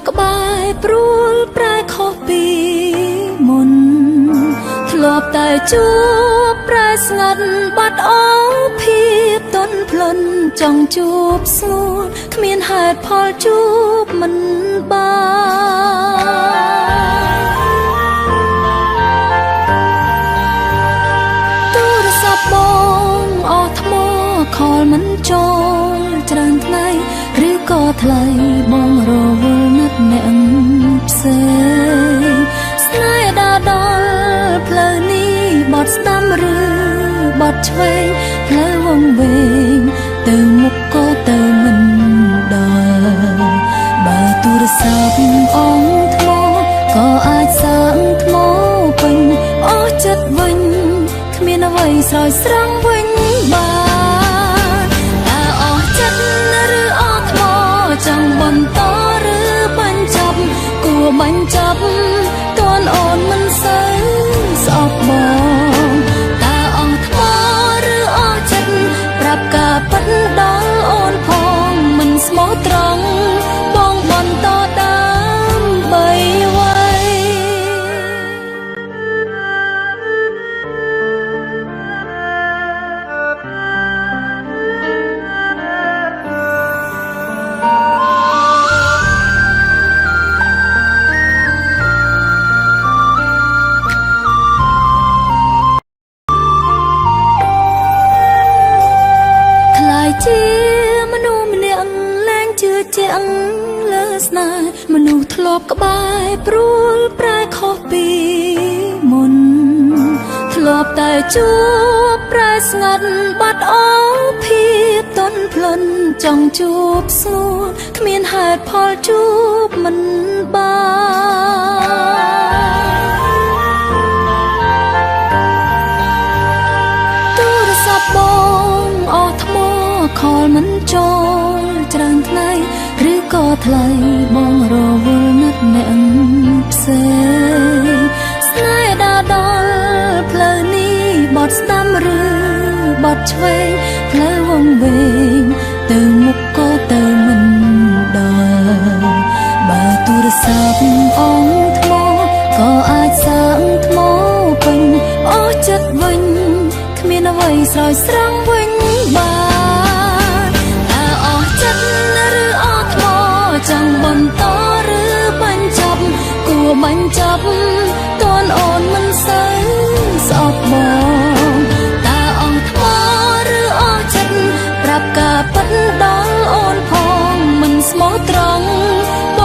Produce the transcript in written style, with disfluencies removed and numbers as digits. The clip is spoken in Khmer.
ក្បែរព្រួលប្រែខុសពីមុនធ្លាប់តែជួបប្រែស្ងាត់បាត់អស់ភាពទន់ភ្លន់ចង់ជួបស្ងួនគ្មានហេតុផលជួបមិនបានទូរស័ព្ទបងអស់ថ្មខលមិនចូលច្រើនថ្ងៃឬក៏ថ្លៃបងរវល់ណាត់អ្នកផ្សេងស្នេហ៍ដើរដល់ផ្លូវនេះបត់ស្ដាំឬបត់ឆ្វេងផ្លូវវង្វេងទៅមុខក៏ទៅមិនដល់បើទូរស័ព្ទអងថ្មក៏អាចសាងថ្មពេញអស់ចិត្តវិញគ្មានអ្វីស្រោចស្រង់វិញបានតើអស់ចិត្តឬអស់ថ្មចង់បន្តឬបញ្ចប់គួរបញ្ចប់តួនអូនមិនសូវស្អប់បងតើអស់ថ្មឬអស់ចិត្តប្រាប់ការពិតដល់អូនផងមិនស្មោះត្រង់បងបន្តដើម្បីអ្វីជាមនុស្សម្នាក់លែងជឿជាក់លើស្នេហ៍មនុស្សធ្លាប់ក្បែរព្រួលប្រែខុសពីមុនធ្លាប់តែជួបប្រែស្ងាត់បាត់អស់ភាពទន់ភ្លន់ចង់ជួបស្ងួនគ្មានហេតុផលជួបមិនបានទូរស័ព្ទបងអស់ថ្មខលមិនចូលច្រើនថ្ងៃឬក៏ថ្លៃបងរវល់ណាត់អ្នកផ្សេងស្នេហ៍ដើរដល់ផ្លូវនេះបត់ស្ដាំឬបត់ឆ្វេងផ្លូវវង្វេងទៅមុខក៏ទៅមិនដល់បើទូរស័ព្ទអងថ្មក៏អាចសាងថ្មពេញអស់ចិត្តវិញគ្មានអ្វីស្រោចស្រង់វិញបានចង់បន្តឬបញ្ចប់គួរបញ្ចប់តួនអូនមិនសូវស្អប់បងតើអស់ថ្មឬអស់ចិត្តប្រាប់ការពិតដល់អូនផងមិនស្មោះត្រង់ប